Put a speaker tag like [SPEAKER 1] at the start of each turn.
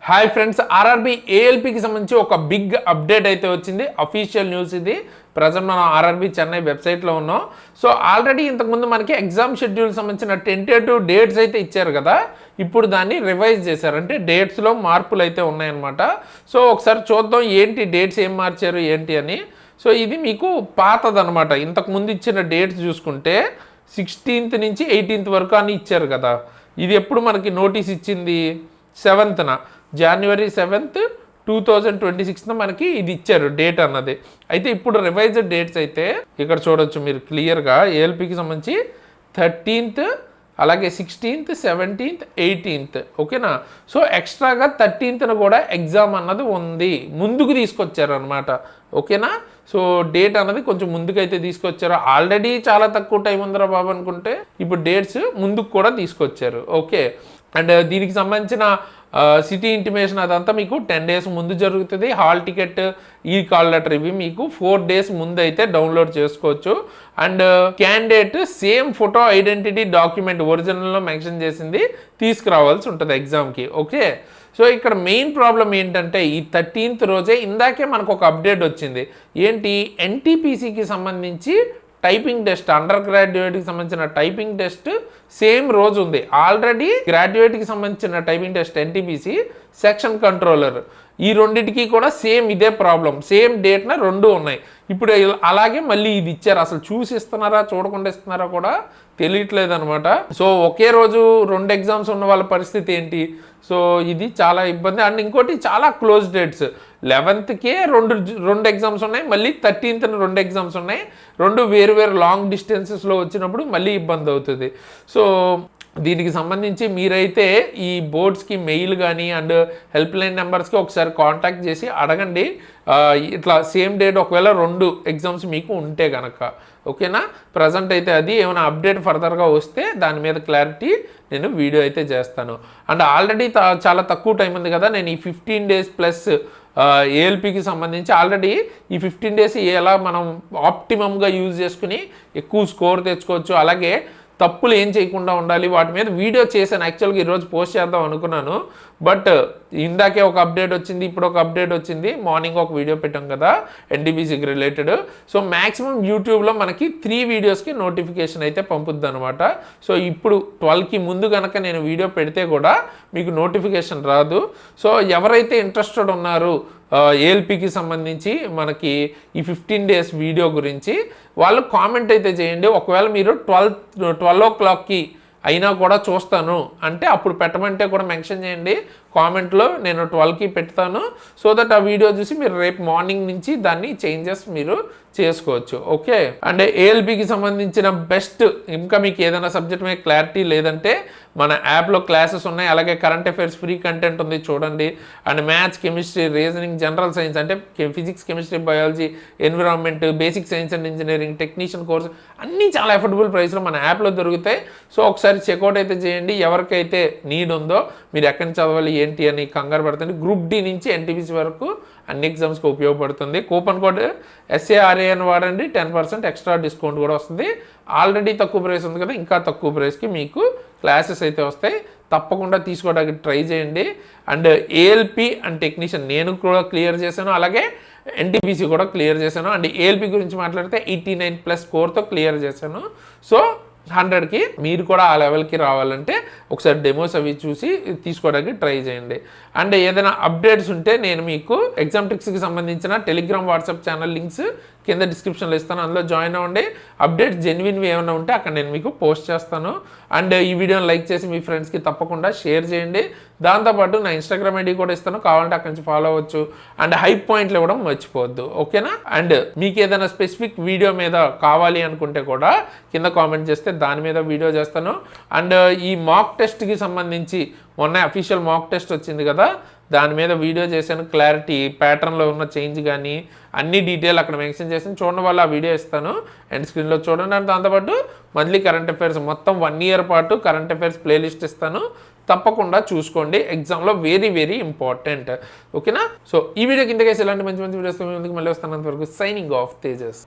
[SPEAKER 1] Hi friends, RRB ఏఎల్పీకి సంబంధించి ఒక big update అయితే వచ్చింది. అఫీషియల్ న్యూస్ ఇది. ప్రజెంట్ మనం ఆర్ఆర్బీ చెన్నై వెబ్సైట్లో ఉన్నాం. సో ఆల్రెడీ ఇంతకుముందు మనకి ఎగ్జామ్ షెడ్యూల్ సంబంధించిన టెంటేటివ్ డేట్స్ అయితే ఇచ్చారు కదా, ఇప్పుడు దాన్ని రివైజ్ చేశారు. అంటే డేట్స్లో మార్పులు అయితే ఉన్నాయన్నమాట. సో ఒకసారి చూద్దాం ఏంటి డేట్స్ ఏం మార్చారు ఏంటి అని. సో ఇది మీకు పాతదనమాట. ఇంతకుముందు ఇచ్చిన డేట్స్ చూసుకుంటే 16th నుంచి 18th వరకు అని ఇచ్చారు కదా. ఇది ఎప్పుడు మనకి నోటీస్ ఇచ్చింది? 7th January 7th 2026 మనకి ఇది ఇచ్చారు డేట్ అన్నది. అయితే ఇప్పుడు రివైజ్డ్ డేట్స్ అయితే ఇక్కడ చూడొచ్చు మీరు క్లియర్గా. ఏఎల్పీకి సంబంధించి 13th, అలాగే 16th, 17th, 18th. ఓకేనా? సో ఎక్స్ట్రాగా 13th కూడా ఎగ్జామ్ అన్నది ఉంది, ముందుకు తీసుకొచ్చారు అనమాట. ఓకేనా? సో డేట్ అన్నది కొంచెం ముందుకైతే తీసుకొచ్చారు. ఆల్రెడీ చాలా తక్కువ టైం ఉందిరా బాబు అనుకుంటే ఇప్పుడు డేట్స్ ముందుకు కూడా తీసుకొచ్చారు. ఓకే, అండ్ దీనికి సంబంధించిన సిటీ ఇంటిమేషన్ అదంతా మీకు 10 days ముందు జరుగుతుంది. హాల్ టికెట్, ఈ కాల్ లెటర్ ఇవి మీకు 4 days ముందు అయితే డౌన్లోడ్ చేసుకోవచ్చు. And candidate same photo identity document ఒరిజినల్లో మెన్షన్ చేసింది తీసుకురావాల్సి ఉంటుంది ఎగ్జామ్కి. ఓకే, సో ఇక్కడ మెయిన్ ప్రాబ్లం ఏంటంటే ఈ 13th రోజే ఇందాకే మనకు ఒక అప్డేట్ వచ్చింది. ఏంటి? ఎన్టీపీసీకి సంబంధించి టైపింగ్ టెస్ట్, అండర్ గ్రాడ్యుయేట్కి సంబంధించిన టైపింగ్ టెస్ట్ సేమ్ రోజు ఉంది. ఆల్రెడీ గ్రాడ్యుయేట్కి సంబంధించిన typing test NTPC, section controller, ఈ రెండింటికి కూడా సేమ్ ఇదే ప్రాబ్లం. సేమ్ డేట్న రెండు ఉన్నాయి. ఇప్పుడు అలాగే మళ్ళీ ఇది ఇచ్చారు. అసలు చూసి ఇస్తున్నారా చూడకుండా ఇస్తున్నారా కూడా తెలియట్లేదు అనమాట. సో ఒకే రోజు 2 ఎగ్జామ్స్ ఉన్న వాళ్ళ పరిస్థితి ఏంటి? సో ఇది చాలా ఇబ్బంది. అండ్ ఇంకోటి చాలా క్లోజ్ డేట్స్. 11th రెండు ఎగ్జామ్స్ ఉన్నాయి, మళ్ళీ 13th 2 ఎగ్జామ్స్ ఉన్నాయి. రెండు వేరు లాంగ్ డిస్టెన్సెస్లో వచ్చినప్పుడు మళ్ళీ ఇబ్బంది అవుతుంది. సో దీనికి సంబంధించి మీరైతే ఈ బోర్డ్స్కి మెయిల్ కానీ అండ్ హెల్ప్ లైన్ నెంబర్స్కి ఒకసారి కాంటాక్ట్ చేసి అడగండి. ఇట్లా సేమ్ డేట్ ఒకవేళ 2 ఎగ్జామ్స్ మీకు ఉంటే కనుక. ఓకేనా? ప్రజెంట్ అయితే అది ఏమైనా అప్డేట్ ఫర్దర్గా వస్తే దాని మీద క్లారిటీ నేను వీడియో అయితే చేస్తాను. అండ్ ఆల్రెడీ చాలా తక్కువ టైం ఉంది కదా, నేను ఈ 15 days ప్లస్ ఏఎల్పీకి సంబంధించి ఆల్రెడీ ఈ 15 days ఎలా మనం ఆప్టిమమ్గా యూజ్ చేసుకుని ఎక్కువ స్కోర్ తెచ్చుకోవచ్చు, అలాగే తప్పులు ఏం చేయకుండా ఉండాలి, వాటి మీద వీడియో చేశాను. యాక్చువల్గా ఈరోజు పోస్ట్ చేద్దాం అనుకున్నాను, బట్ ఇందాకే ఒక అప్డేట్ వచ్చింది, ఇప్పుడు ఒక అప్డేట్ వచ్చింది. మార్నింగ్ ఒక వీడియో పెట్టాం కదా ఎన్టీపీసీకి రిలేటెడ్. సో మ్యాక్సిమం యూట్యూబ్లో మనకి 3 వీడియోస్కి నోటిఫికేషన్ అయితే పంపుద్ది అనమాట. సో ఇప్పుడు 12కి ముందు కనుక నేను వీడియో పెడితే కూడా మీకు నోటిఫికేషన్ రాదు. సో ఎవరైతే ఇంట్రెస్టెడ్ ఉన్నారో ఏఎల్పీకి సంబంధించి మనకి ఈ 15 days వీడియో గురించి వాళ్ళు కామెంట్ అయితే చేయండి. ఒకవేళ మీరు 12 o'clockకి అయినా కూడా చూస్తాను అంటే అప్పుడు పెట్టమంటే కూడా మెన్షన్ చేయండి కామెంట్లో, నేను 12కి పెడతాను. సో దట్ ఆ వీడియో చూసి మీరు రేపు మార్నింగ్ నుంచి దాన్ని చేంజెస్ మీరు చేసుకోవచ్చు. ఓకే, అండ్ ఏఎల్పీకి సంబంధించిన బెస్ట్, ఇంకా మీకు ఏదైనా సబ్జెక్ట్ మీద క్లారిటీ లేదంటే మన యాప్లో క్లాసెస్ ఉన్నాయి, అలాగే కరెంట్ అఫైర్స్ ఫ్రీ కంటెంట్ ఉంది చూడండి. And maths, chemistry, reasoning, general science అంటే physics, chemistry, biology, environment, basic science and engineering, technician course అన్నీ చాలా అఫోర్డబుల్ ప్రైస్లో మన యాప్లో దొరుకుతాయి. సో ఒకసారి చెక్అవుట్ అయితే చేయండి. ఎవరికైతే నీడ్ ఉందో, మీరు ఎక్కడి నుంచి చదవాలి ఏంటి అని కంగారు పడుతుంది. గ్రూప్ డి నుంచి ఎన్టీపీసీ వరకు అన్ని ఎగ్జామ్స్కి ఉపయోగపడుతుంది. కూపన్ కోడ్ SARA అని వాడండి, 10% ఎక్స్ట్రా డిస్కౌంట్ కూడా వస్తుంది. ఆల్రెడీ తక్కువ ప్రైస్ ఉంది కదా, ఇంకా తక్కువ ప్రైస్కి మీకు క్లాసెస్ అయితే వస్తాయి. తప్పకుండా తీసుకోవడానికి ట్రై చేయండి. అండ్ ఏఎల్పీ అండ్ టెక్నీషియన్ నేను కూడా క్లియర్ చేశాను, అలాగే ఎన్టీపీసీ కూడా క్లియర్ చేశాను. అండ్ ఏఎల్పీ గురించి మాట్లాడితే 89+ స్కోర్తో క్లియర్ చేశాను. సో 100కి మీరు కూడా ఆ లెవెల్కి రావాలంటే ఒకసారి డెమోస్ అవి చూసి తీసుకోవడానికి ట్రై చేయండి. అండ్ ఏదైనా అప్డేట్స్ ఉంటే నేను మీకు ఎగ్జామ్ ట్రిక్స్కి సంబంధించిన టెలిగ్రామ్, వాట్సాప్ ఛానల్ లింక్స్ కింద డిస్క్రిప్షన్లో ఇస్తాను, అందులో జాయిన్ అవ్వండి. అప్డేట్స్ జెన్యున్వి ఏమైనా ఉంటే అక్కడ నేను మీకు పోస్ట్ చేస్తాను. అండ్ ఈ వీడియోని లైక్ చేసి మీ ఫ్రెండ్స్కి తప్పకుండా షేర్ చేయండి. దాంతోపాటు నా ఇన్స్టాగ్రామ్ ఐడి కూడా ఇస్తాను, కావాలంటే అక్కడి నుంచి ఫాలో అవ్వచ్చు. అండ్ హైప్ పాయింట్లు ఇవ్వడం మర్చిపోవద్దు. ఓకేనా? అండ్ మీకు ఏదైనా స్పెసిఫిక్ వీడియో మీద కావాలి అనుకుంటే కూడా కింద కామెంట్ చేస్తే దాని మీద వీడియో చేస్తాను. అండ్ ఈ మాక్ టెస్ట్కి సంబంధించి మొన్న అఫీషియల్ మాక్ టెస్ట్ వచ్చింది కదా, దాని మీద వీడియో చేశాను. క్లారిటీ, ప్యాటర్న్లో ఉన్న చేంజ్ కానీ అన్ని డీటెయిల్ అక్కడ మెన్షన్ చేసి చూడడం వల్ల ఆ వీడియో ఇస్తాను, ఎండ్ స్క్రీన్లో చూడండి. అండ్ దాంతోపాటు మంత్లీ కరెంట్ అఫైర్స్ మొత్తం 1 year పాటు కరెంట్ అఫైర్స్ ప్లేలిస్ట్ ఇస్తాను, తప్పకుండా చూసుకోండి. ఎగ్జామ్లో వెరీ ఇంపార్టెంట్. ఓకేనా? సో ఈ వీడియో కిందకేసి ఇలాంటి మంచి వీడియోస్ ముందుకు మళ్ళీ వస్తాను. అంతవరకు సైనింగ్ ఆఫ్, తేజస్.